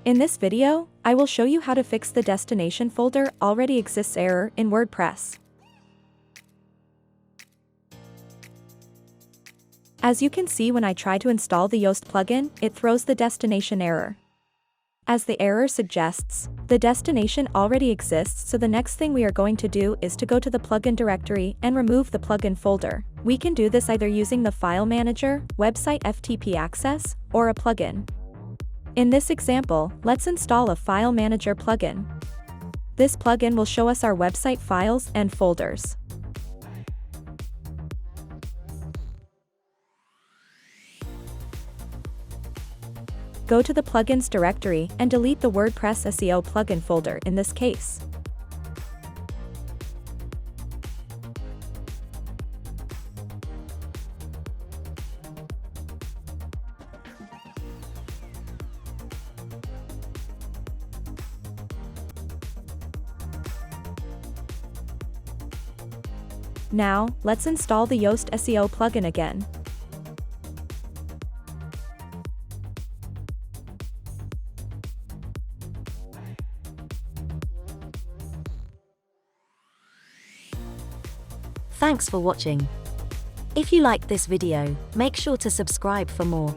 In this video, I will show you how to fix the destination folder already exists error in WordPress. As you can see, when I try to install the Yoast plugin, it throws the destination error. As the error suggests, the destination already exists, so the next thing we are going to do is to go to the plugin directory and remove the plugin folder. We can do this either using the file manager, website FTP access, or a plugin. In this example, let's install a file manager plugin. This plugin will show us our website files and folders. Go to the plugins directory and delete the WordPress SEO plugin folder in this case. Now, let's install the Yoast SEO plugin again. Thanks for watching. If you liked this video, make sure to subscribe for more.